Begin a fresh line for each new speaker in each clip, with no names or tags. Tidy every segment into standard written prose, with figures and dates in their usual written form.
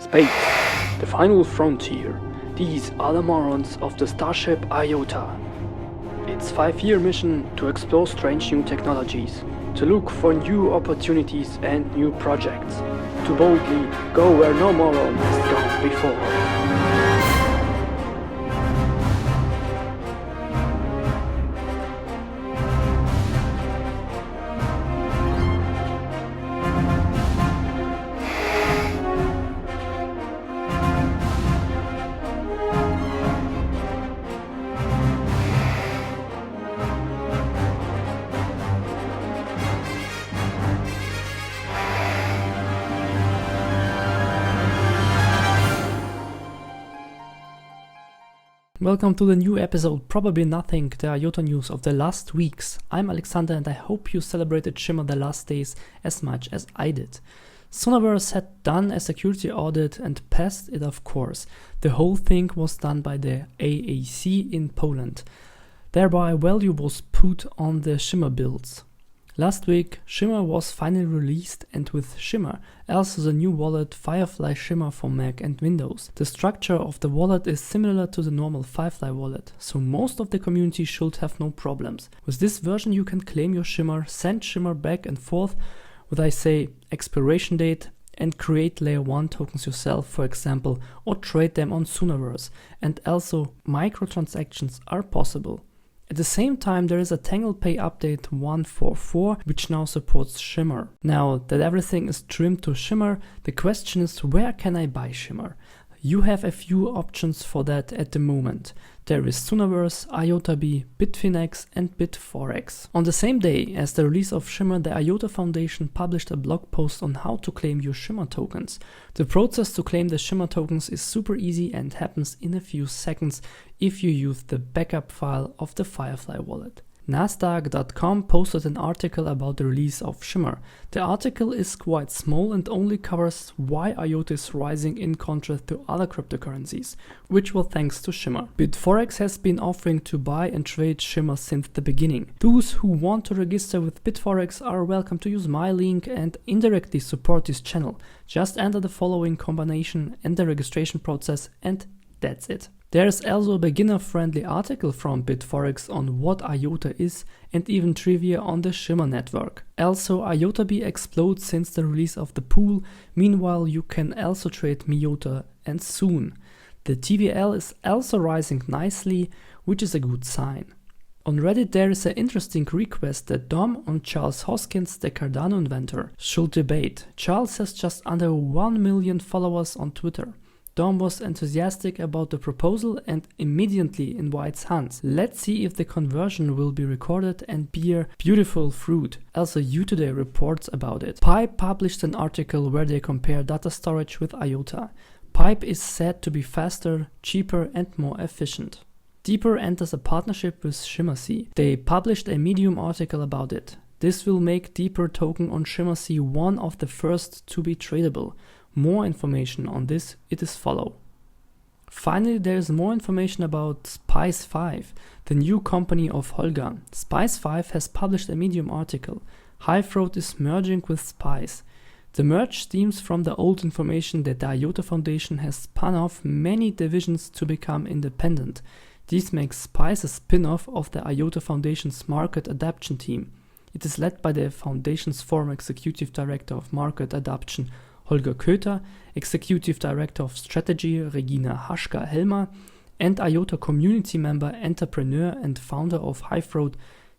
Space, the final frontier. These are the morons of the starship IOTA. Its 5-year mission to explore strange new technologies, to look for new opportunities and new projects, to boldly go where no moron has gone before.
Welcome to the new episode, probably nothing, the IOTA news of the last weeks. I'm Alexander and I hope you celebrated Shimmer the last days as much as I did. Sonaverse had done a security audit and passed it, of course. The whole thing was done by the AAC in Poland. Thereby value was put on the Shimmer builds. Last week, Shimmer was finally released, and with Shimmer, also the new wallet Firefly Shimmer for Mac and Windows. The structure of the wallet is similar to the normal Firefly wallet, so most of the community should have no problems. With this version you can claim your Shimmer, send Shimmer back and forth with expiration date, and create layer 1 tokens yourself, for example, or trade them on Sonaverse, and also microtransactions are possible. At the same time, there is a Tangle Pay update 1.4.4 which now supports Shimmer. Now that everything is trimmed to Shimmer, the question is, where can I buy Shimmer? You have a few options for that at the moment. There is Sonaverse, IOTA, Bitfinex and Bitforex. On the same day as the release of Shimmer, the IOTA Foundation published a blog post on how to claim your Shimmer tokens. The process to claim the Shimmer tokens is super easy and happens in a few seconds if you use the backup file of the Firefly wallet. Nasdaq.com posted an article about the release of Shimmer. The article is quite small and only covers why IOTA is rising in contrast to other cryptocurrencies, which was thanks to Shimmer. Bitforex has been offering to buy and trade Shimmer since the beginning. Those who want to register with Bitforex are welcome to use my link and indirectly support this channel. Just enter the following combination and the registration process, and that's it. There is also a beginner-friendly article from Bitforex on what IOTA is and even trivia on the Shimmer network. Also, IOTA explodes since the release of the pool. Meanwhile, you can also trade MIOTA and soon. The TVL is also rising nicely, which is a good sign. On Reddit there is an interesting request that Dom and Charles Hoskins, the Cardano inventor, should debate. Charles has just under 1 million followers on Twitter. Dom was enthusiastic about the proposal and immediately invites Hans. Let's see if the conversion will be recorded and bear beautiful fruit. Also IOTA reports about it. Pipe published an article where they compare data storage with IOTA. Pipe is said to be faster, cheaper and more efficient. Deeper enters a partnership with ShimmerC. They published a Medium article about it. This will make Deeper token on ShimmerC one of the first to be tradable. More information on this it is follow. Finally, there is more information about Spice5, the new company of Holger. Spice5 has published a Medium article. Highthroat is merging with Spice. The merge stems from the old information that the IOTA Foundation has spun off many divisions to become independent. This makes Spice a spin-off of the IOTA Foundation's market adoption team. It is led by the Foundation's former executive director of market adoption, Holger Köter, Executive Director of Strategy Regina Haschka-Helmer, and IOTA community member, entrepreneur and founder of Highthroat,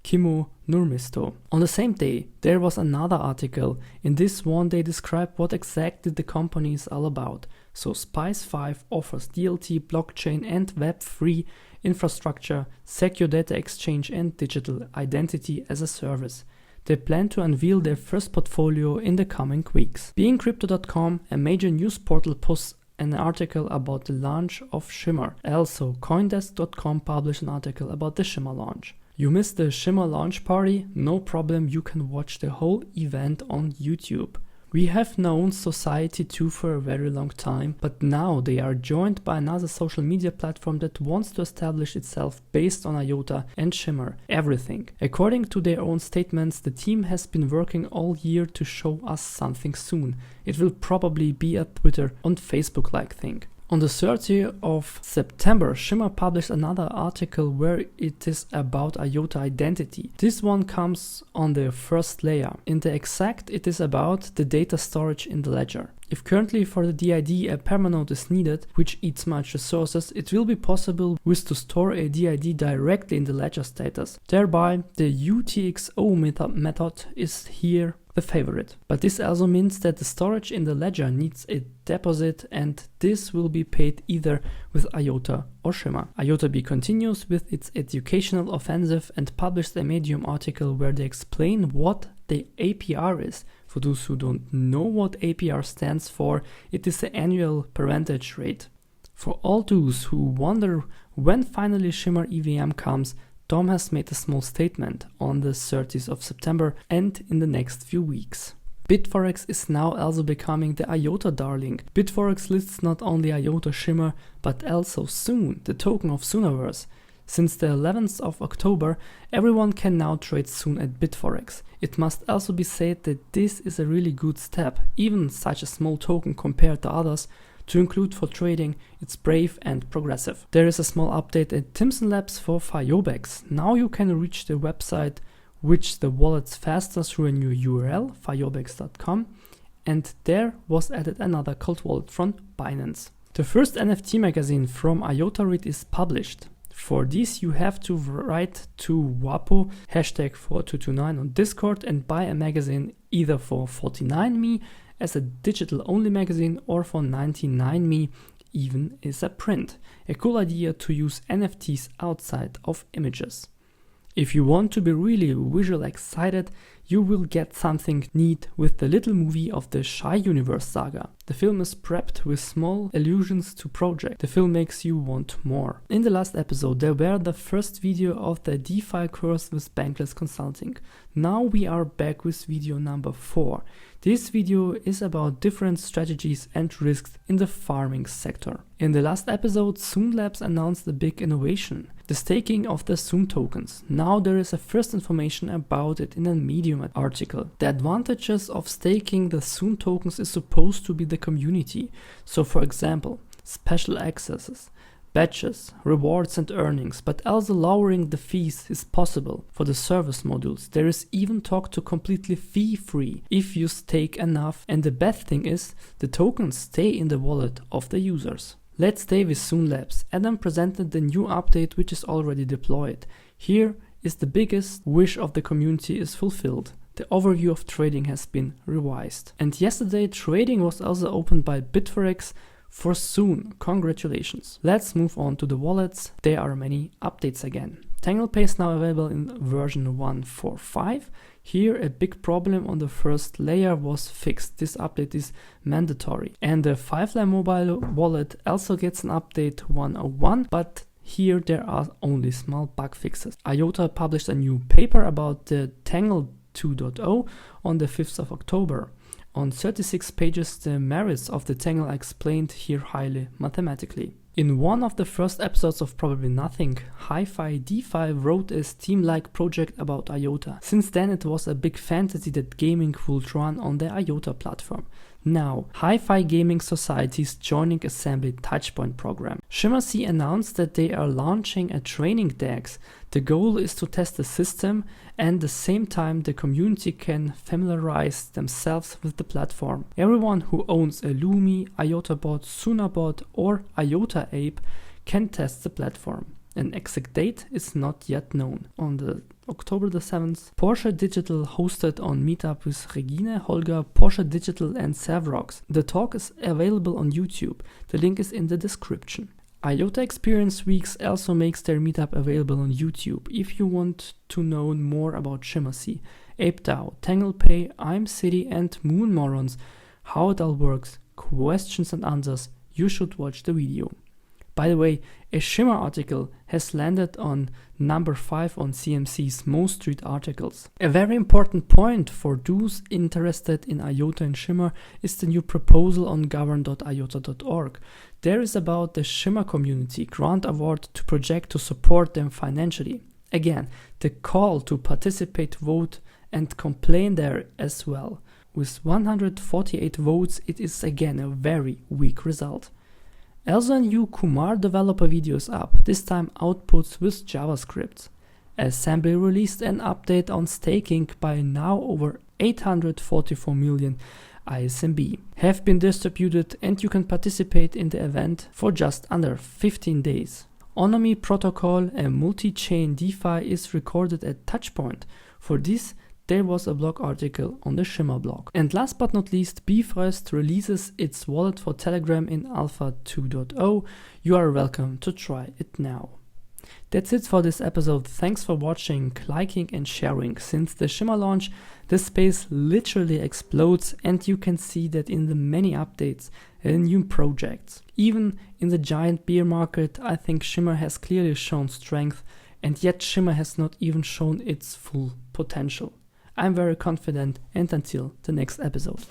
Kimmo Nurmisto. On the same day, there was another article. In this one they describe what exactly the company is all about. So Spice5 offers DLT, blockchain and Web3 infrastructure, secure data exchange and digital identity as a service. They plan to unveil their first portfolio in the coming weeks. BeingCrypto.com, a major news portal, posts an article about the launch of Shimmer. Also, Coindesk.com published an article about the Shimmer launch. You missed the Shimmer launch party? No problem, you can watch the whole event on YouTube. We have known Society 2 for a very long time, but now they are joined by another social media platform that wants to establish itself based on IOTA and Shimmer, everything. According to their own statements, the team has been working all year to show us something soon. It will probably be a Twitter and Facebook-like thing. On the 30th of September, Shimmer published another article where it is about IOTA identity. This one comes on the first layer. In the exact, it is about the data storage in the ledger. If currently for the DID a permanode is needed, which eats much resources, it will be possible with to store a DID directly in the ledger status. Thereby, the UTXO method is here the favorite. But this also means that the storage in the ledger needs a deposit, and this will be paid either with IOTA or Shimmer. IOTA continues with its educational offensive and published a Medium article where they explain what the APR is. For those who don't know what APR stands for, it is the annual percentage rate. For all those who wonder when finally Shimmer EVM comes, Tom has made a small statement on the 30th of September and in the next few weeks. Bitforex is now also becoming the IOTA darling. Bitforex lists not only IOTA Shimmer, but also Soon, the token of Sooniverse. Since the 11th of October, everyone can now trade Soon at Bitforex. It must also be said that this is a really good step, even such a small token compared to others. To include for trading, it's brave and progressive. There is a small update at Timson Labs for Fiobex. Now you can reach the website, which the wallets faster through a new URL, fiobex.com, and there was added another cold wallet from Binance. The first NFT magazine from IOTA Read is published. For this you have to write to WAPO #4229 on Discord and buy a magazine either for 49me as a digital only magazine or for 99me even as a print. A cool idea to use NFTs outside of images. If you want to be really visual excited, you will get something neat with the little movie of the Shy Universe saga. The film is prepped with small allusions to project. The film makes you want more. In the last episode, there were the first video of the DeFi course with Bankless Consulting. Now we are back with video number 4. This video is about different strategies and risks in the farming sector. In the last episode, Soon Labs announced a big innovation, the staking of the Soon tokens. Now there is a first information about it in a Medium article. The advantages of staking the Soon tokens is supposed to be the community. So for example, special accesses, badges, rewards and earnings, but also lowering the fees is possible. For the service modules, there is even talk to completely fee-free if you stake enough, and the best thing is, the tokens stay in the wallet of the users. Let's stay with Soon Labs. Adam presented the new update which is already deployed. Here is the biggest wish of the community is fulfilled. The overview of trading has been revised. And yesterday trading was also opened by Bitforex for Soon. Congratulations. Let's move on to the wallets. There are many updates again. TanglePay is now available in version 1.4.5. Here a big problem on the first layer was fixed. This update is mandatory. And the 5-layer mobile wallet also gets an update 1.01, but here there are only small bug fixes. IOTA published a new paper about the Tangle 2.0 on the 5th of October. On 36 pages, the merits of the Tangle are explained here highly mathematically. In one of the first episodes of Probably Nothing, Hi-Fi DeFi wrote a Steam-like project about IOTA. Since then it was a big fantasy that gaming would run on the IOTA platform. Now, Hi-Fi Gaming Society is joining Assembly Touchpoint program. Shimmer announced that they are launching a training DEX. The goal is to test the system and at the same time the community can familiarize themselves with the platform. Everyone who owns a Lumi, IOTABot, Soonabot or IOTA Ape can test the platform. An exact date is not yet known. On the October the 7th, Porsche Digital hosted on Meetup with Regine, Holger, Porsche Digital and Savrox. The talk is available on YouTube. The link is in the description. IOTA Experience Weeks also makes their meetup available on YouTube. If you want to know more about Shimmer, ApeDAO, TanglePay, IMCity and Moon Morons, how it all works, questions and answers, you should watch the video. By the way, a Shimmer article has landed on number 5 on CMC's Most Read Articles. A very important point for those interested in IOTA and Shimmer is the new proposal on govern.iota.org. There is about the Shimmer community grant award to project to support them financially. Again, the call to participate, vote and complain there as well. With 148 votes, it is again a very weak result. Also a new Kumar developer video is up, this time outputs with JavaScript. Assembly released an update on staking by now over 844 million ISMB have been distributed, and you can participate in the event for just under 15 days. Onomy protocol, a multi-chain DeFi, is recorded at Touchpoint. For this, there was a blog article on the Shimmer blog. And last but not least, Bifrost releases its wallet for Telegram in Alpha 2.0. You are welcome to try it now. That's it for this episode. Thanks for watching, liking and sharing. Since the Shimmer launch, the space literally explodes, and you can see that in the many updates and new projects. Even in the giant bear market, I think Shimmer has clearly shown strength, and yet Shimmer has not even shown its full potential. I'm very confident, and until the next episode.